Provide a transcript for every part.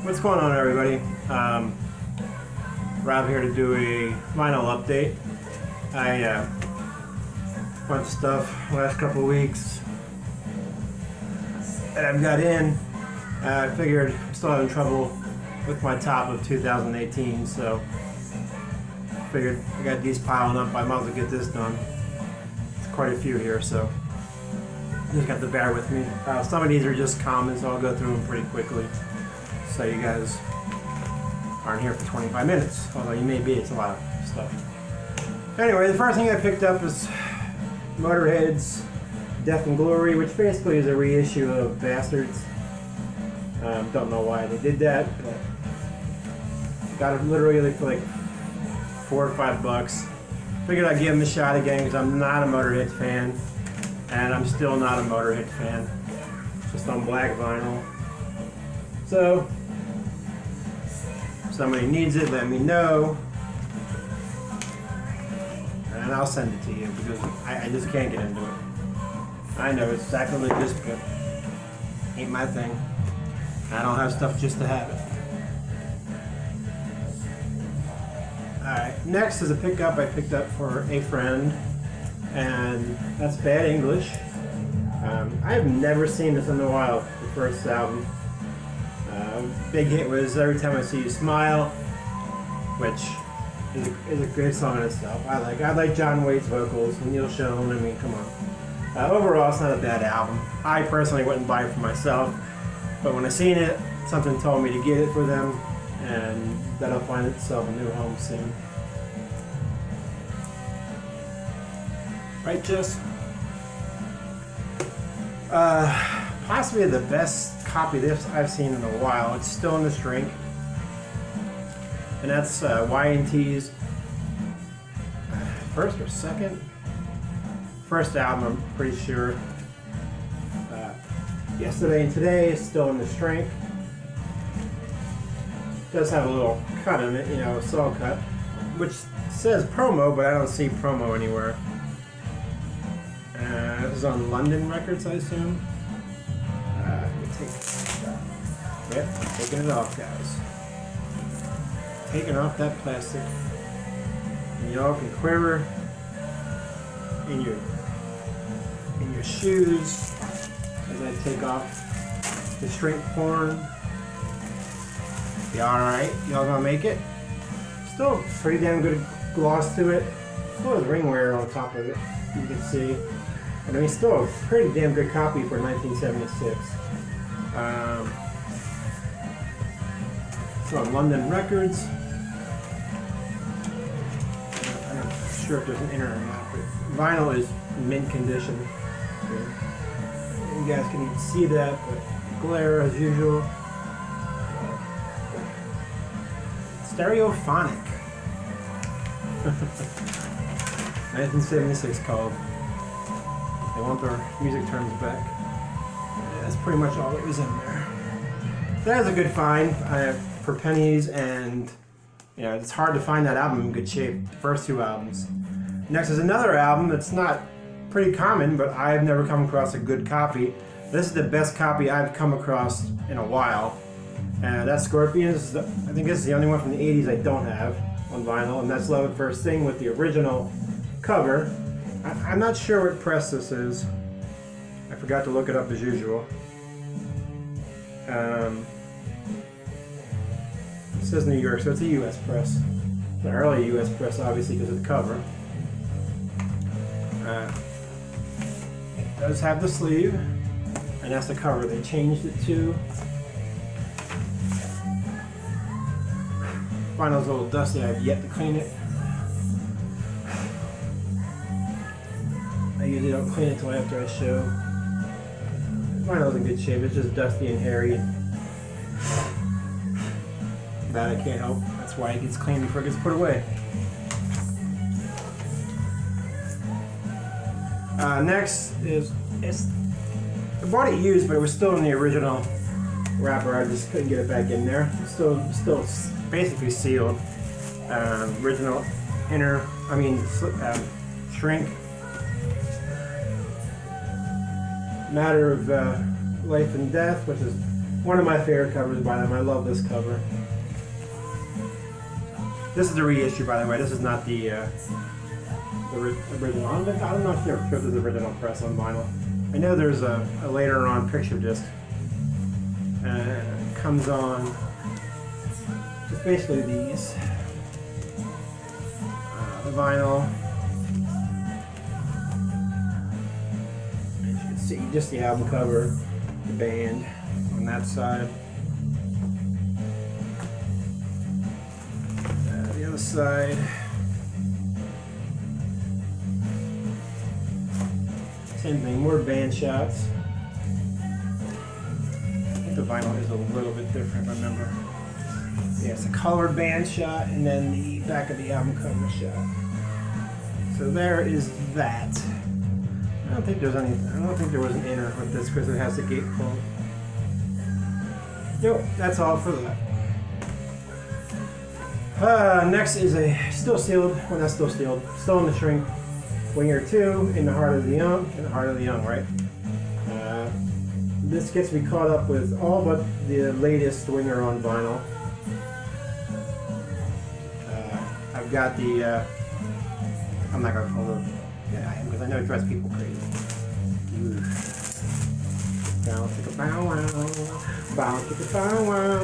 What's going on, everybody? Rob here to do a vinyl update. I bunch of stuff last couple of weeks that I've got in. I figured I'm still having trouble with my top of 2018, so I figured I got these piling up. I might as well get this done. It's quite a few here, so you just got to bear with me. Some of these are just common, so I'll go through them pretty quickly, so you guys aren't here for 25 minutes, although you may be. It's a lot of stuff. Anyway, the first thing I picked up is Motorhead's Death and Glory, which basically is a reissue of Bastards. Don't know why they did that, but got it literally for like $4 or $5. Figured I'd give them a shot again because I'm not a Motorhead fan, and I'm still not a Motorhead fan, just on black vinyl. So, if somebody needs it, let me know, and I'll send it to you because I just can't get into it. I know it's sacrilegious, but ain't my thing. I don't have stuff just to have it. Alright, next is a pickup I picked up for a friend, and that's Bad English. I have never seen this in a while, the first album. Big hit was Every Time I See You Smile, which is a great song in itself. I like John Waite's vocals and Neil Schon. I mean, come on. Overall, it's not a bad album. I personally wouldn't buy it for myself, but when I seen it, something told me to get it for them, and that'll find itself a new home soon. Right, Jess? Possibly the best copy of this I've seen in a while. It's still in the shrink, and that's Whiny's first or second? First album, I'm pretty sure. Yesterday and Today is still in the shrink. Does have a little cut in it, you know, a saw cut, which says promo, but I don't see promo anywhere. This is on London Records, I assume. Yep, taking it off, guys. Taking off that plastic, and y'all can quiver in your shoes as I take off the shrink porn. You alright? Y'all gonna make it? Still pretty damn good gloss to it. Still has ring wear on top of it, you can see. But I mean, still a pretty damn good copy for 1976. It's on London Records. I'm not sure if there's an inner or not, but vinyl is mint condition. You guys can even see that, but glare as usual. Stereophonic. 1976 called. They want their music terms back. Yeah, that's pretty much all that was in there. That is a good find for pennies, and you know, it's hard to find that album in good shape. The first two albums. Next is another album that's not pretty common, but I've never come across a good copy. This is the best copy I've come across in a while. That's Scorpions. I think this is the only one from the 80s I don't have on vinyl, and that's Love at First Sting with the original cover. I'm not sure what press this is. I forgot to look it up as usual. It says New York, so it's a US press. It's an early US press, obviously, because of the cover. It does have the sleeve, and that's the cover they changed it to. Vinyl's a little dusty. I've yet to clean it. I usually don't clean it until after I show. Vinyl's in good shape. It's just dusty and hairy. That I can't help. That's why it gets cleaned before it gets put away. Next is I bought it used, but it was still in the original wrapper. I just couldn't get it back in there. It's still basically sealed. Original inner, shrink. Matter of Life and Death, which is One of my favorite covers by them. I love this cover. This is the reissue, by the way. This is not the original. I don't know if they're this original press on vinyl. I know there's a later on picture disc. It comes on just basically these. The vinyl. As you can see, just the album cover, the band on that side. The other side. Same thing, more band shots. I think the vinyl is a little bit different, I remember. Yeah, it's a colored band shot and then the back of the album cover shot. So there is that. I don't think there was an inner with this because it has the gatefold. Nope, that's all for that. Next is a still sealed, well not still sealed, still in the shrink. Winger 2 in the Heart of the Young, right? This gets me caught up with all but the latest Winger on vinyl. I've got the, I'm not going to call it, yeah, I am because I know it drives people crazy. Bow, chicka, bow, wow. Bow, chicka, bow, wow.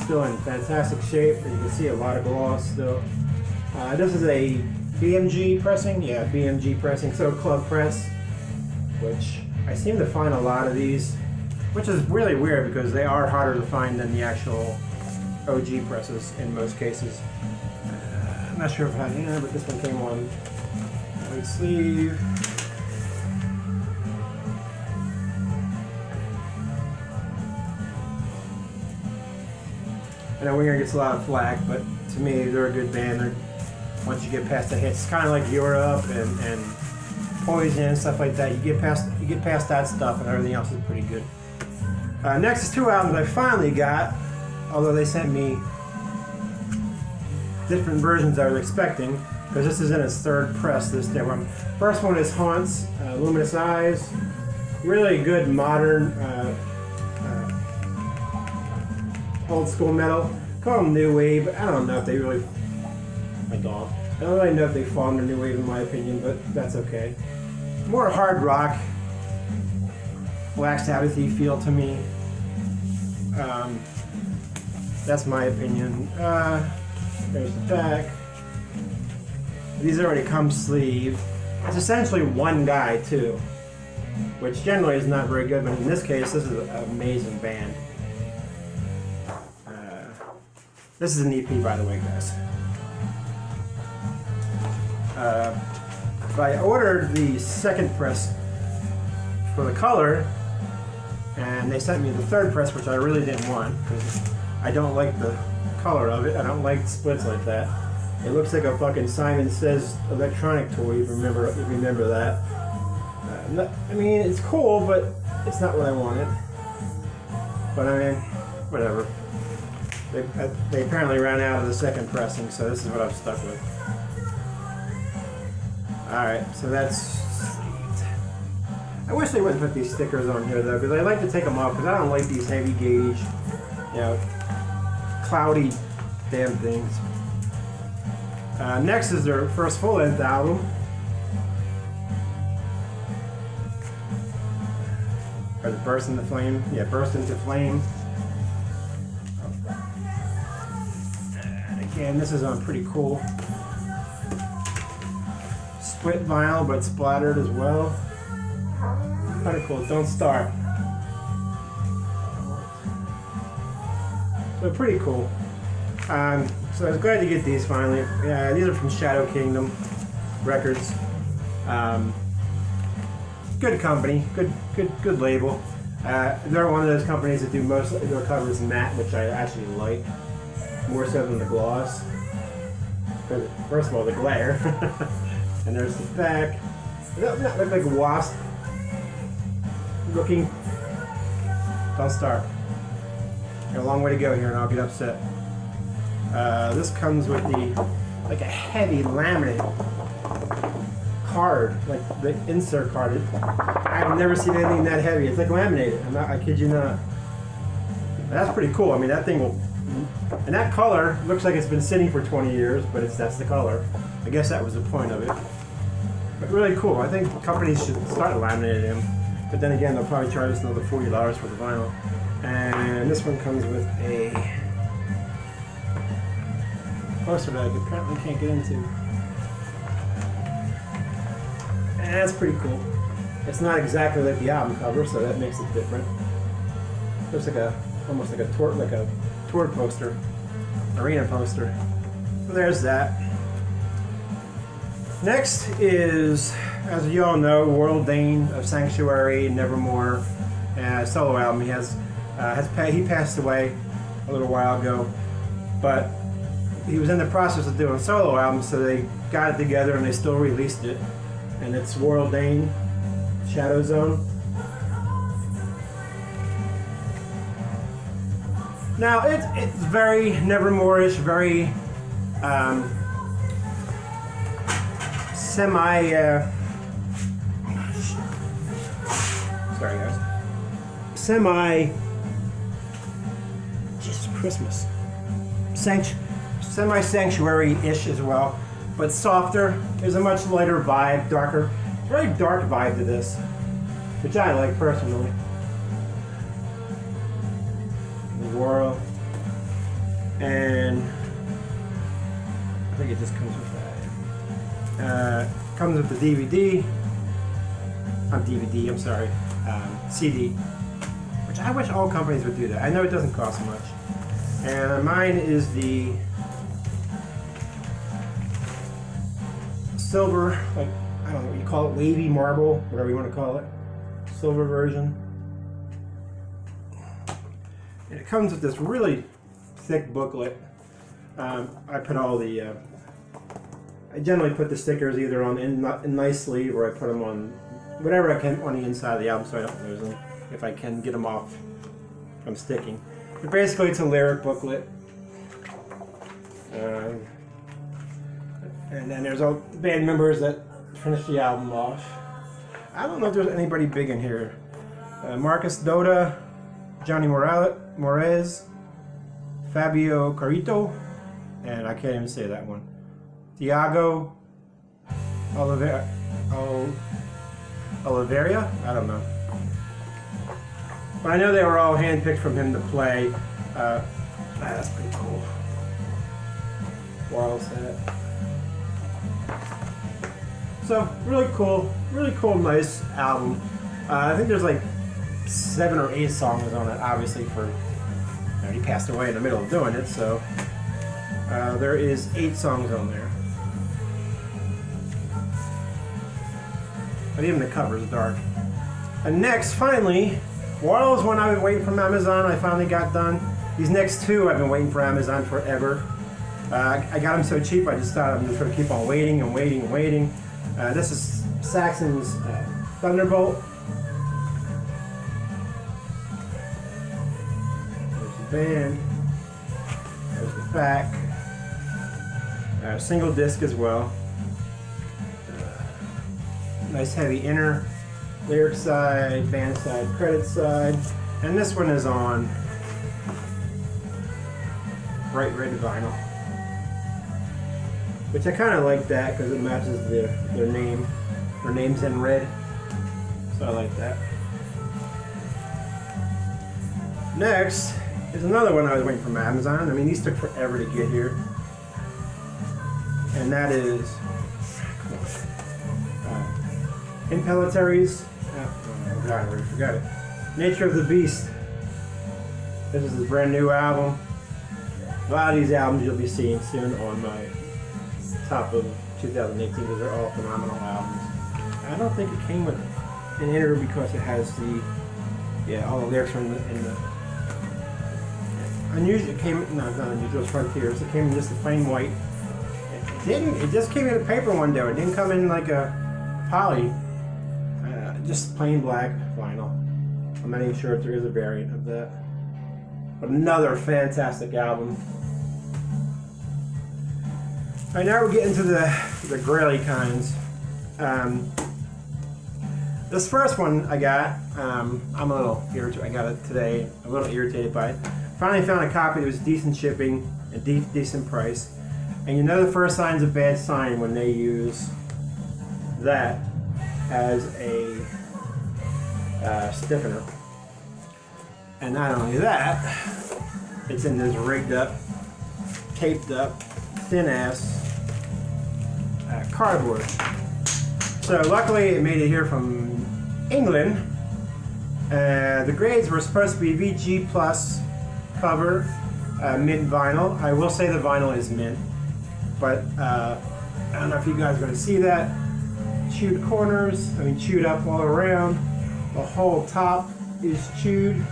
Still in fantastic shape. You can see a lot of gloss still. This is a BMG pressing, yeah, BMG pressing, so club press, which I seem to find a lot of these, which is really weird because they are harder to find than the actual OG presses in most cases. I'm not sure if I had, but this one came on white sleeve. I know Winger gets a lot of flack, but to me they're a good band. Once you get past the hits, it's kind of like Europe and Poison and stuff like that. You get past that stuff, and everything else is pretty good. Next is two albums I finally got, although they sent me different versions I was expecting, because this is in its third press. This one. First one is Haunts, Luminous Eyes, really good modern old school metal. Call them new wave. I don't know if they really. My dog. I don't really know if they fall under new wave in my opinion, but that's okay. More hard rock, Black Sabbath-y feel to me. That's my opinion. There's the back. These already come sleeve. It's essentially one guy too, which generally is not very good, but in this case, this is an amazing band. This is an EP, by the way, guys. I ordered the second press for the color, and they sent me the third press, which I really didn't want because I don't like the color of it. I don't like splits like that. It looks like a fucking Simon Says electronic toy. If you remember that. I mean, it's cool, but it's not what I wanted. But I mean, whatever. They apparently ran out of the second pressing, so this is what I'm stuck with. Alright, so that's sweet. I wish they wouldn't put these stickers on here though, because I like to take them off, because I don't like these heavy gauge, you know, cloudy damn things. Next is their first full-length album. Or the Burst into Flame. Yeah, Burst into Flame. And again, this is on pretty cool. Split vinyl, but splattered as well. Kind of cool. Don't Start. So pretty cool. So I was glad to get these finally. These are from Shadow Kingdom Records. Good company, good label. They're one of those companies that do most of their covers matte, which I actually like more so than the gloss. First of all, the glare. And there's the back. Does that look like a wasp looking? Don't Start. Got a long way to go here and I'll get upset. This comes with the, like a heavy laminate card, like the insert card. I've never seen anything that heavy. It's like laminated. I kid you not. That's pretty cool. I mean, that thing will, and that color looks like it's been sitting for 20 years, but that's the color. I guess that was the point of it. But really cool. I think companies should start laminating them. But then again, they'll probably charge us another $40 for the vinyl. And this one comes with a poster that I apparently can't get into. And that's pretty cool. It's not exactly like the album cover, so that makes it different. Looks like almost like a tour poster, arena poster. So there's that. Next is, as you all know, World Dane of Sanctuary, Nevermore, solo album. He he passed away a little while ago, but he was in the process of doing a solo album, so they got it together and they still released it. And it's World Dane, Shadow Zone. Now it's very Nevermore-ish, very sorry guys, Jesus Christmas, semi-sanctuary-ish as well, but softer. There's a much lighter vibe, darker, very dark vibe to this, which I like personally. The world, and I think it just comes with that. Comes with the DVD. I'm sorry, CD, which I wish all companies would do that. I know it doesn't cost much. And mine is the silver, like, I don't know what you call it, wavy marble, whatever you want to call it, silver version. And it comes with this really thick booklet. I put all the, I generally put the stickers either on in nice sleeve, or I put them on whatever I can on the inside of the album so I don't lose them, if I can get them off from sticking. But basically it's a lyric booklet. And then there's all the band members that finished the album off. I don't know if there's anybody big in here. Marcus Doda, Johnny Morez, Fabio Carito, and I can't even say that one. Tiago Oliveira, I don't know. But I know they were all handpicked from him to play. That's pretty cool. Wall set. So really cool, nice album. I think there's like 7 or 8 songs on it. Obviously, he passed away in the middle of doing it, so there is 8 songs on there. But even the cover is dark. And next, finally, Warlow is one I've been waiting from Amazon. I finally got done. These next 2 I've been waiting for Amazon forever. I got them so cheap, I just thought I'm just going to keep on waiting and waiting and waiting. This is Saxon's Thunderbolt. There's the band. There's the back. Single disc as well. Nice heavy inner, lyric side, band side, credit side, and this one is on bright red vinyl, which I kind of like that because it matches their name. Their name's in red, so I like that. Next is another one I was waiting from Amazon. I mean, these took forever to get here, and that is Impelatories. Oh God, I already forgot it. Nature of the Beast. This is his brand new album. A lot of these albums you'll be seeing soon on my top of 2018 because they're all phenomenal albums. I don't think it came with an inner because it has all the lyrics are in the unusual. It came, no, it's not unusual. It's Frontiers. It came in just a plain white. It just came in a paper one day. It didn't come in like a poly. Just plain black vinyl. I'm not even sure if there is a variant of that. But another fantastic album. Alright, now we're getting to the Graily kinds. This first one I got, I'm a little irritated. I got it today. I'm a little irritated by it. Finally found a copy that was decent shipping, a decent price. And you know the first sign's a bad sign when they use that as a stiffener. And not only that, it's in this rigged up, taped up, thin ass cardboard. So luckily it made it here from England. The grades were supposed to be VG plus cover, mint vinyl. I will say the vinyl is mint, but I don't know if you guys are going to see that. Chewed corners, I mean chewed up all around. The whole top is chewed.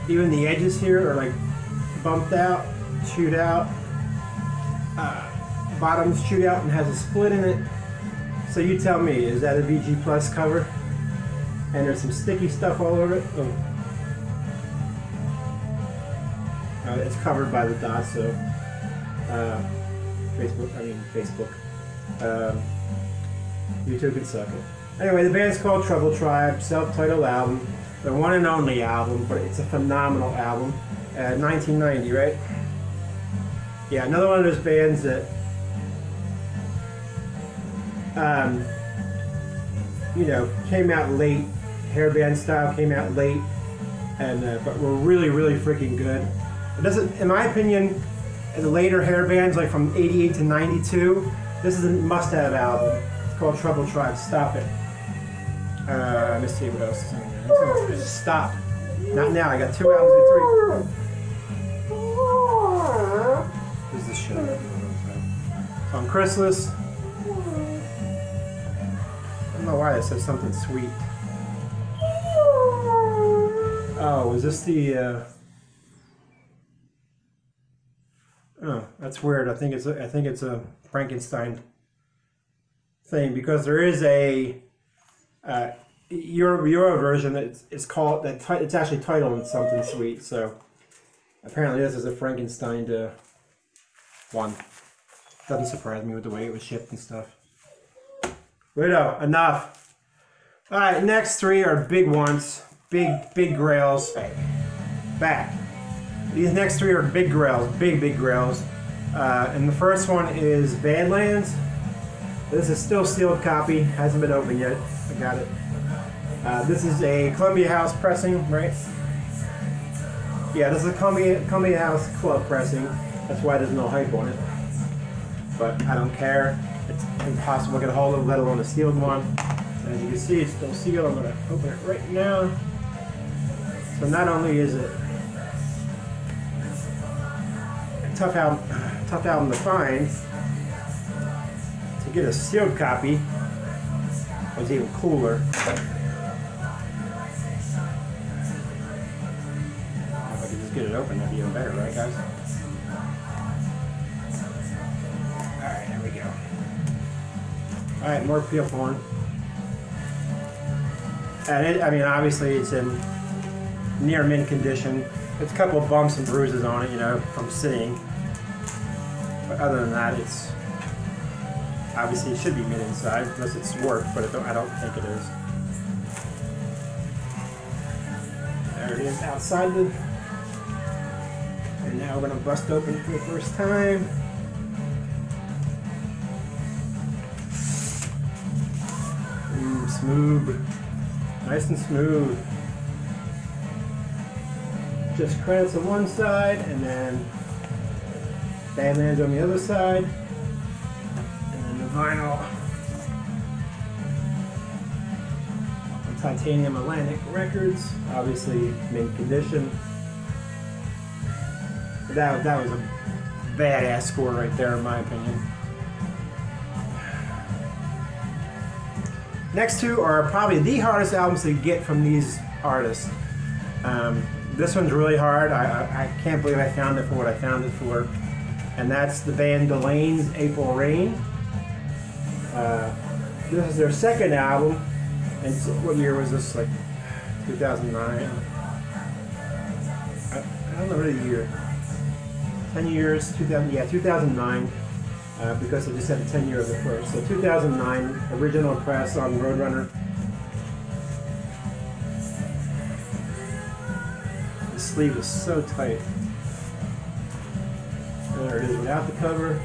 Even the edges here are like bumped out, chewed out. Bottom's chewed out and has a split in it. So you tell me, is that a VG Plus cover? And there's some sticky stuff all over it. Oh. It's covered by the dots, so Facebook. YouTube can suck it. Anyway, the band's called Trouble Tribe, self-titled album. The one and only album, but it's a phenomenal album. 1990, right? Yeah, another one of those bands that you know, came out late, hair band style came out late, and but were really, really freaking good. It doesn't, in my opinion, the later hair bands, like from '88 to '92, this is a must-have album. It's called Trouble Tribe. Stop it. Let's see what else is in there. Stop. Not now. I got 2 albums and 3. This is the shit. So I'm Chrysalis. I don't know why it says something sweet. Oh, is this the? Oh, that's weird. I think it's a Frankenstein thing, because there is a Euro version that it's called it's actually titled something sweet. So apparently this is a Frankenstein one. Doesn't surprise me with the way it was shipped and stuff. Widow, enough. All right, next 3 are big ones, big Grails. Back. These next 3 are big Grails, big Grails. And the first one is Badlands. This is still sealed copy, hasn't been opened yet. I got it. This is a Columbia House pressing, right? Yeah, this is a Columbia House club pressing. That's why there's no hype on it. But I don't care. It's impossible to get a hold of, let alone a sealed one. And as you can see, it's still sealed. I'm going to open it right now. So not only is it a tough album to find, to get a sealed copy was even cooler. If I could just get it open, that'd be even better, right, guys? Alright, there we go. Alright, more peel horn. And I mean, obviously it's in near mint condition. It's a couple of bumps and bruises on it, you know, from sitting. But other than that, it's obviously it should be mint inside, unless it's worked, but I don't think it is. There it is outside the. And now we're gonna bust open for the first time. Smooth, nice and smooth. Just credits on one side, and then Badlands on the other side, and then the vinyl on Titanium Atlantic Records, obviously mint condition. That was a badass score right there, in my opinion. Next 2 are probably the hardest albums to get from these artists. This one's really hard. I can't believe I found it for what I found it for. And that's the band Delane's April Rain. This is their second album. And what year was this? Like 2009? I don't know the year. 10 years, 2009. because I just had a 10-year of the first. So 2009, original press on Roadrunner. The sleeve is so tight. There it is without the cover.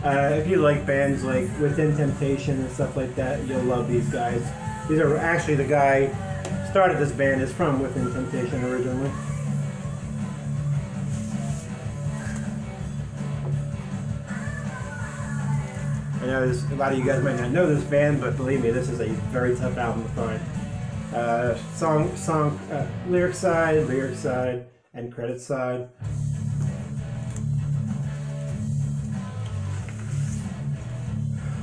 If you like bands like Within Temptation and stuff like that, you'll love these guys. These are actually, the guy started this band is from Within Temptation originally. I know a lot of you guys might not know this band, but believe me, this is a very tough album to find. Lyric side, and credit side.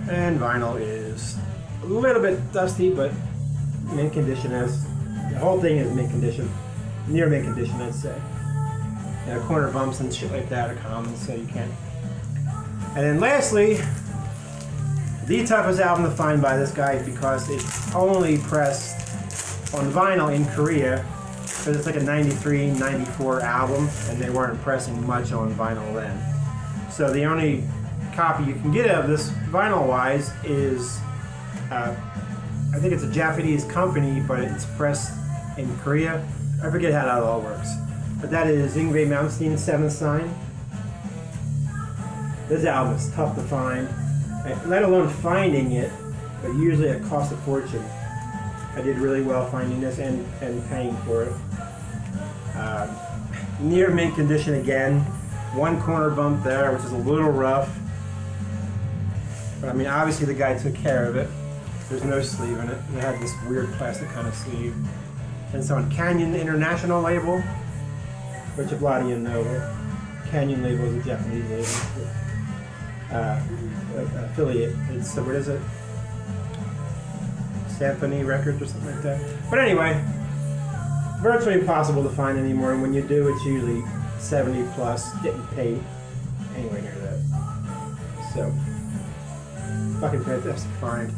And vinyl is a little bit dusty, but mint condition. As the whole thing is mint condition, near mint condition, I'd say. Corner bumps and shit like that are common, so you can't. And then lastly, the toughest album to find by this guy because it's only pressed on vinyl in Korea, because it's like a 93, 94 album, and they weren't pressing much on vinyl then. So the only copy you can get of this vinyl-wise is, I think it's a Japanese company, but it's pressed in Korea. I forget how that all works. But that is Yngwie Malmsteen's Seventh Sign. This album is tough to find, let alone finding it, but usually it costs a fortune. I did really well finding this and paying for it. Near mint condition again. One corner bump there, which is a little rough. But I mean, obviously the guy took care of it. There's no sleeve in it. It had this weird plastic kind of sleeve. And it's on Canyon International label, which a lot of you know. Canyon label is a Japanese label. Affiliate. It's, what is it? Symphony Records or something like that. But anyway, virtually impossible to find anymore, and when you do, it's usually 70 plus, getting paid anywhere near that. So, fucking fantastic find.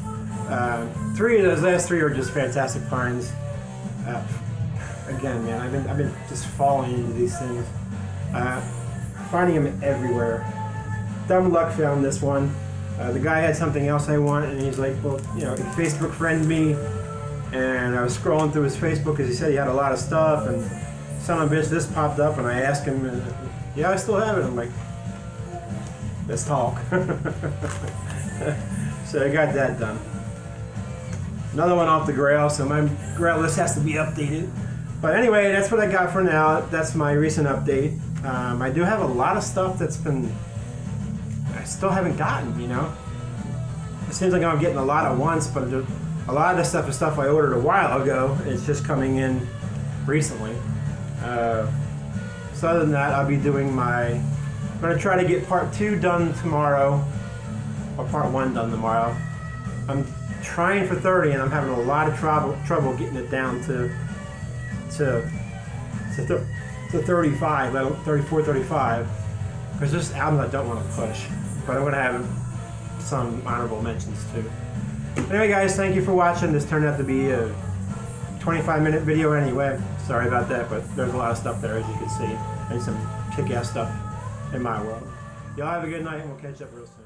Three of those last three are just fantastic finds. Again, man, I've been just falling into these things, finding them everywhere. Dumb luck found this one. The guy had something else I want, and he's like, well, you know, he Facebook friended me, and I was scrolling through his Facebook because he said he had a lot of stuff, and son of a bitch, this popped up, and I asked him, and, yeah, I still have it. I'm like, let's talk. So I got that done. Another one off the Grail, so my Grail list has to be updated. But anyway, that's what I got for now. That's my recent update. I do have a lot of stuff that's been, I still haven't gotten, you know. It seems like I'm getting a lot at once, but a lot of this stuff is stuff I ordered a while ago. It's just coming in recently. So other than that, I'll be doing I'm going to try to get part 2 done tomorrow, or part 1 done tomorrow. I'm trying for 30, and I'm having a lot of trouble getting it down to 35, 34, 35, because there's albums I don't want to push, but I'm going to have some honorable mentions too. Anyway guys, thank you for watching. This turned out to be a 25-minute video anyway. Sorry about that, but there's a lot of stuff there, as you can see, and some kick-ass stuff in my world. Y'all have a good night, and we'll catch up real soon.